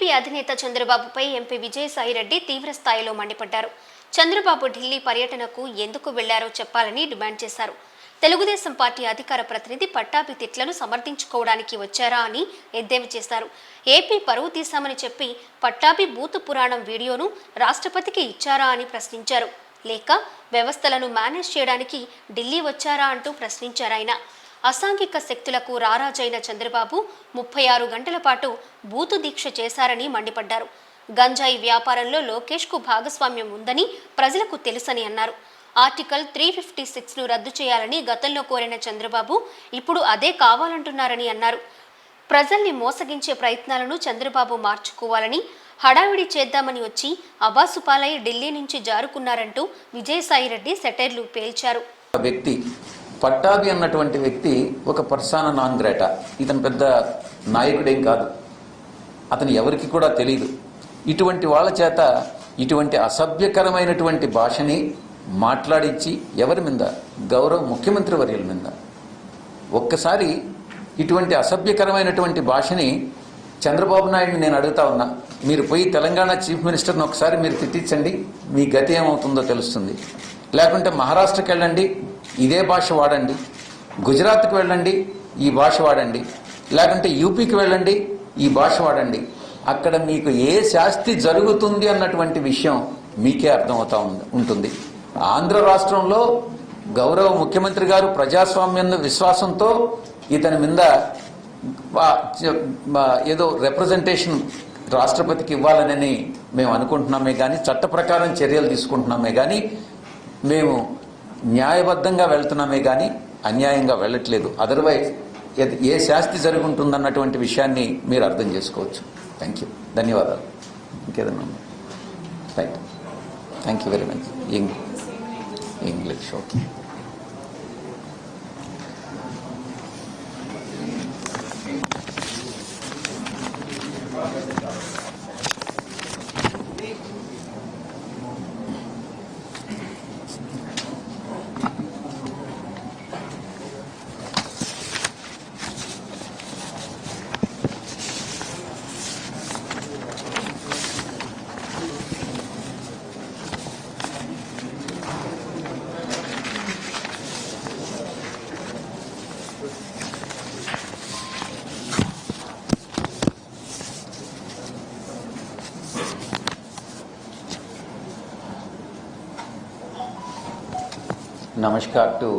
TDP అధినేత చంద్రబాబుపై MP Vijayasai Reddy తీవ్ర స్థాయిలో మండిపడ్డారు. చంద్రబాబు ఢిల్లీ పర్యటనకు ఎందుకు వెళ్లారో చెప్పాలని డిమాండ్ చేశారు. తెలుగుదేశం పార్టీ అధికార ప్రతినిధి పట్టాభి తిట్లను సమర్థించుకోవడానికి వచ్చారా అని ఎద్దేవా చేశారు. ఏపీ పరువు తీశామని చెప్పి పట్టాభి బూతు పురాణం వీడియోను రాష్ట్రపతికి ఇచ్చారా అని ప్రశ్నించారు. లేక వ్యవస్థలను మేనేజ్ చేయడానికి ఢిల్లీ వచ్చారా అంటూ ప్రశ్నించారాయన. అసాంఘిక శక్తులకు రారాజైన చంద్రబాబు 36 గంటల పాటు బూతు దీక్ష చేశారని మండిపడ్డారు. గంజాయి వ్యాపారంలో లోకేష్కు భాగస్వామ్యం ఉందని ప్రజలకు తెలుసని అన్నారు. ఆర్టికల్ 356ను రద్దు చేయాలని గతంలో కోరిన చంద్రబాబు ఇప్పుడు అదే కావాలంటున్నారని అన్నారు. ప్రజల్ని మోసగించే ప్రయత్నాలను చంద్రబాబు మార్చుకోవాలని, హడావిడి చేద్దామని వచ్చి అబాసుపాలై ఢిల్లీ నుంచి జారుకున్నారంటూ విజయసాయిరెడ్డి సెటైర్లు పేల్చారు. పట్టాభి అన్నటువంటి వ్యక్తి ఒక పర్సానా నాన్ గ్రాటా. ఇతను పెద్ద నాయకుడేం కాదు, అతను ఎవరికి కూడా తెలియదు. ఇటువంటి వాళ్ళ చేత ఇటువంటి అసభ్యకరమైనటువంటి భాషని మాట్లాడించి ఎవరి మీద? గౌరవ ముఖ్యమంత్రి వర్యుల మీద. ఒక్కసారి ఇటువంటి అసభ్యకరమైనటువంటి భాషని చంద్రబాబు నాయుడిని నేను అడుగుతా ఉన్నా, మీరు పోయి తెలంగాణ చీఫ్ మినిస్టర్ని ఒకసారి మీరు తిట్టించండి, మీ గతి ఏమవుతుందో తెలుస్తుంది. లేకుంటే మహారాష్ట్రకి వెళ్ళండి, ఇదే భాష వాడండి. గుజరాత్కి వెళ్ళండి, ఈ భాష వాడండి. లేకుంటే యూపీకి వెళ్ళండి, ఈ భాష వాడండి. అక్కడ మీకు ఏ శాస్తి జరుగుతుంది అన్నటువంటి విషయం మీకే అర్థమవుతా ఉంటుంది. ఆంధ్ర రాష్ట్రంలో గౌరవ ముఖ్యమంత్రి గారు ప్రజాస్వామ్యం విశ్వాసంతో ఇతని మీద ఏదో రిప్రజెంటేషన్ రాష్ట్రపతికి ఇవ్వాలని మేము అనుకుంటున్నామే కానీ, చట్ట ప్రకారం చర్యలు తీసుకుంటున్నామే కానీ, మేము న్యాయబద్ధంగా వెళ్తున్నామే కానీ అన్యాయంగా వెళ్ళట్లేదు. అదర్వైజ్ ఏ శాస్తి జరుగుతుందన్నటువంటి విషయాన్ని మీరు అర్థం చేసుకోవచ్చు. థ్యాంక్ యూ, ధన్యవాదాలు. ఇంకేదన్నా? Right, thank you very much. English okay. Namaskar to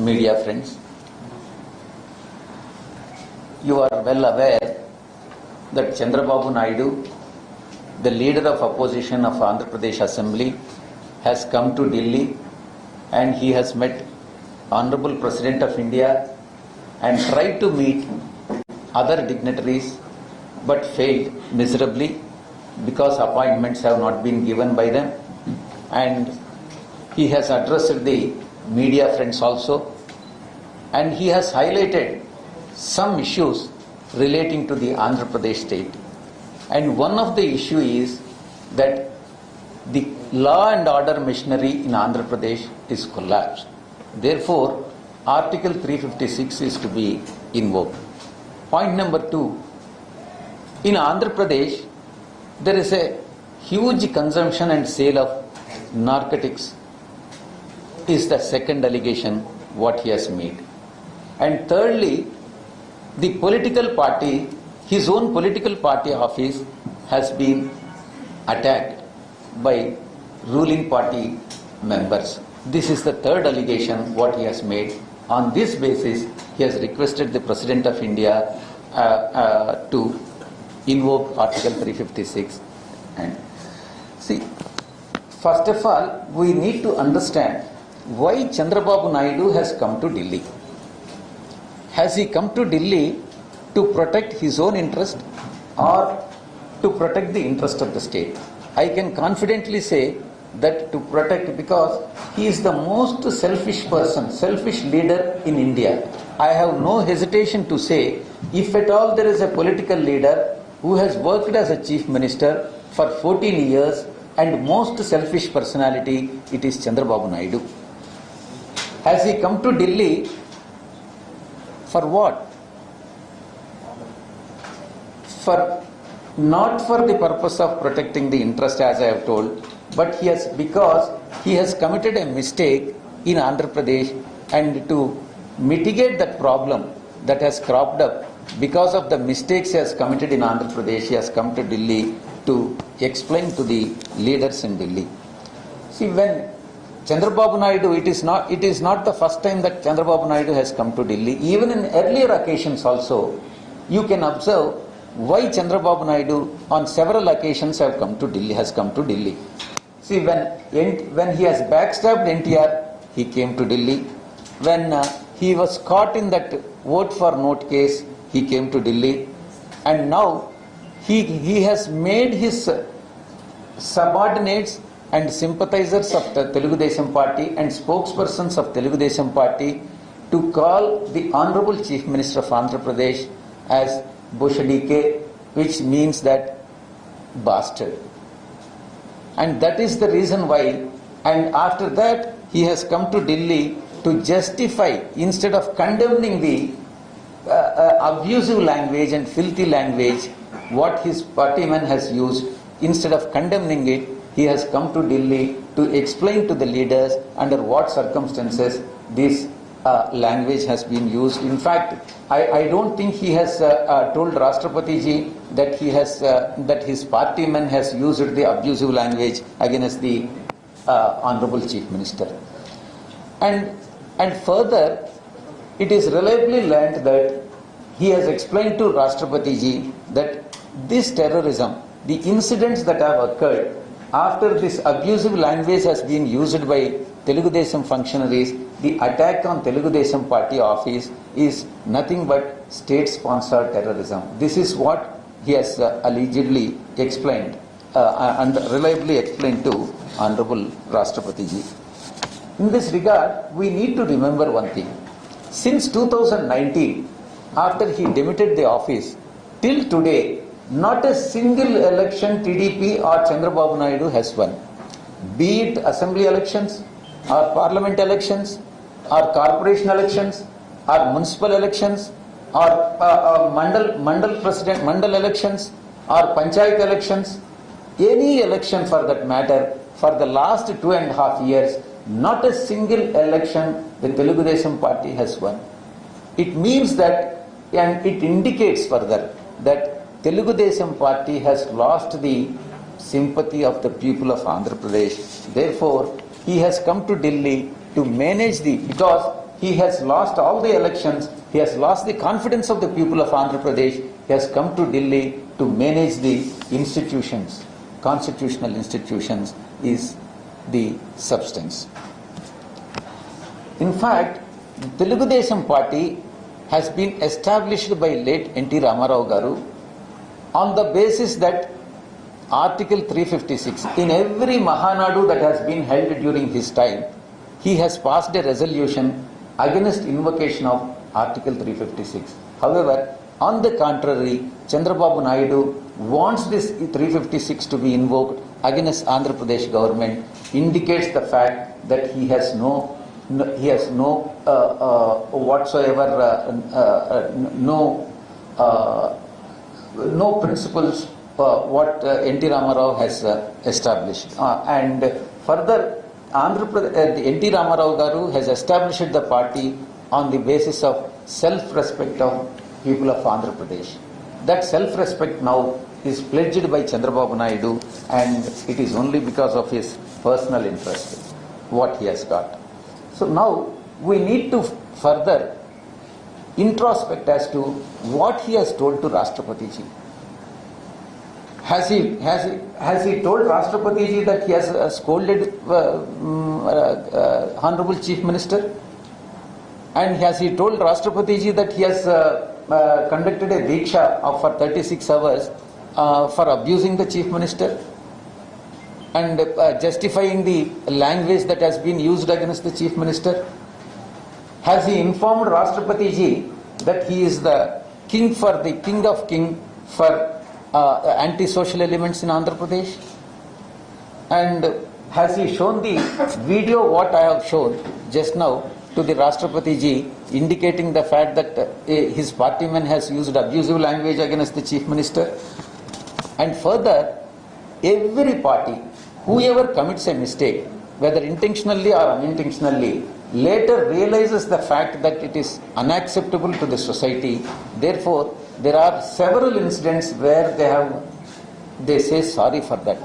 media friends. You are well aware that Chandrababu Naidu, the leader of opposition of Andhra Pradesh Assembly, has come to Delhi and he has met Honorable President of India and tried to meet other dignitaries but failed miserably because appointments have not been given by them, and he has addressed the media friends also, and he has highlighted some issues relating to the Andhra Pradesh state. And one of the issue is that the law and order machinery in Andhra Pradesh is collapsed. Therefore, Article 356 is to be invoked. Point number 2, in Andhra Pradesh, there is a huge consumption and sale of narcotics is the second allegation what he has made. And thirdly, the political party, his own political party office has been attacked by ruling party members. This is the third allegation what he has made. On this basis, he has requested the President of India to invoke Article 356. And see, first of all, we need to understand why Chandrababu Naidu has come to Delhi. Has he come to Delhi to protect his own interest or to protect the interest of the state? I can confidently say that to protect, because he is the most selfish person, selfish leader in India. I have no hesitation to say, if at all there is a political leader who has worked as a chief minister for 14 years and most selfish personality, it is Chandrababu Naidu. Has he come to Delhi for what? for not for the purpose of protecting the interest, as I have told, but he has, because he has committed a mistake in Andhra Pradesh, and to mitigate that problem that has cropped up because of the mistakes he has committed in Andhra Pradesh, he has come to Delhi to explain to the leaders in Delhi. See, when Chandrababu Naidu, it is not the first time that Chandrababu Naidu has come to Delhi. Even in earlier occasions also, you can observe why Chandrababu Naidu on several occasions has come to Delhi. See, when he has backstabbed NTR, he came to Delhi. When he was caught in that vote for note case, he came to Delhi. And now he has made his subordinates and sympathizers of the Telugu Desam Party and spokespersons of Telugu Desam Party to call the Honorable Chief Minister of Andhra Pradesh as Boshadike, which means that bastard. And that is the reason why, and after that he has come to Delhi to justify, instead of condemning the abusive language and filthy language what his partyman has used, instead of condemning it, he has come to Delhi to explain to the leaders under what circumstances this language has been used. In fact, I don't think he has told Rashtrapati ji that that his partyman has used the abusive language against the Honorable Chief Minister. And further, it is reliably learnt that he has explained to Rashtrapati ji that this terrorism, the incidents that have occurred after this abusive language has been used by Telugu Desam functionaries, the attack on Telugu Desam Party office is nothing but state-sponsored terrorism. This is what he has allegedly explained and reliably explained to Honorable Rashtrapati ji. In this regard, we need to remember one thing. Since 2019, after he demitted the office, till today, not a single election TDP or Chandrababu Naidu has won. Be it assembly elections, or parliament elections, or corporation elections, or municipal elections, or mandal elections, or panchayat elections, any election for that matter, for the last 2.5 years, not a single election the Telugu Desam Party has won. It means that, and it indicates further, that Telugu Desam Party has lost the sympathy of the people of Andhra Pradesh. Therefore, he has come to Delhi to manage because he has lost all the elections, he has lost the confidence of the people of Andhra Pradesh. He has come to Delhi to manage the institutions, constitutional institutions is the substance. In fact, the Telugu Desam Party has been established by late N.T. Ramarao Garu on the basis that Article 356, in every Mahanadu that has been held during his time, he has passed a resolution against invocation of Article 356. However, on the contrary, Chandrababu Naidu wants this 356 to be invoked against Andhra Pradesh government, indicates the fact that he has no whatsoever no principles what N.T. Ramarao has established. And further, N.T. Ramarao Garu has established the party on the basis of self-respect of people of Andhra Pradesh. That self-respect now is pledged by Chandrababu Naidu, and it is only because of his personal interest what he has got. So now we need to further introspect as to what he has told to Rashtrapati ji. Has he told Rashtrapati ji that he has scolded Honorable Chief Minister? And has he told Rashtrapati ji that he has conducted a diksha for 36 hours for abusing the Chief Minister and justifying the language that has been used against the Chief Minister? Has he informed Rashtrapati ji that he is the king of king for anti-social elements in Andhra Pradesh? And has he shown the video what I have shown just now, to the Rashtrapati ji, indicating the fact that his partyman has used abusive language against the Chief Minister. And further, every party, whoever commits a mistake, whether intentionally or unintentionally, later realizes the fact that it is unacceptable to the society. Therefore, there are several incidents where they say sorry for that.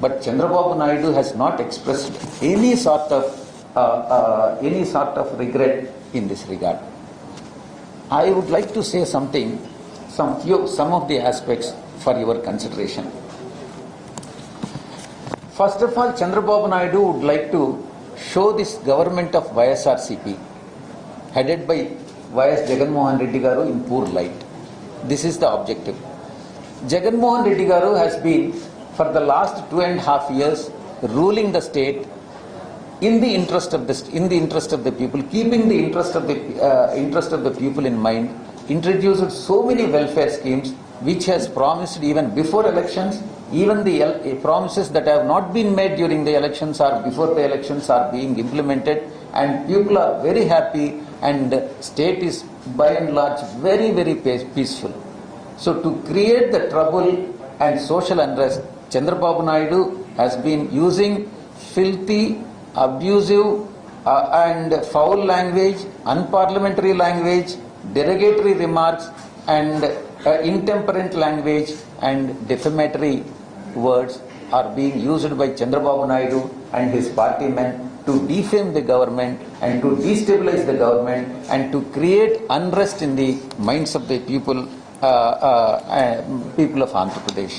But Chandrababu Naidu has not expressed any sort of regret in this regard. I would like to say some of the aspects for your consideration. First of all, Chandrababu Naidu would like to show this government of YSRCP, headed by YS Jagannath Reddy Garu, in poor light. This is the objective. Jagannath Reddy Garu has been, for the last 2.5 years, ruling the state in the interest of the people, keeping the interest of the people in mind, introduced so many welfare schemes which has promised even before elections. Even the promises that have not been made during the elections or before the elections are being implemented, and people are very happy, and state is by and large very, very peaceful. So to create the trouble and social unrest, Chandrababu Naidu has been using filthy, abusive and foul language, unparliamentary language, derogatory remarks and intemperate language and defamatory words are being used by Chandrababu Naidu and his party men to defame the government and to destabilize the government and to create unrest in the minds of the people of Andhra Pradesh.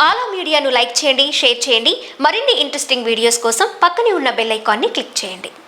ఆలా మీడియాను like చేయండి, share చేయండి. మరిన్ని interesting videos కోసం పక్కనే ఉన్న bell ఐకాన్ని click చేయండి.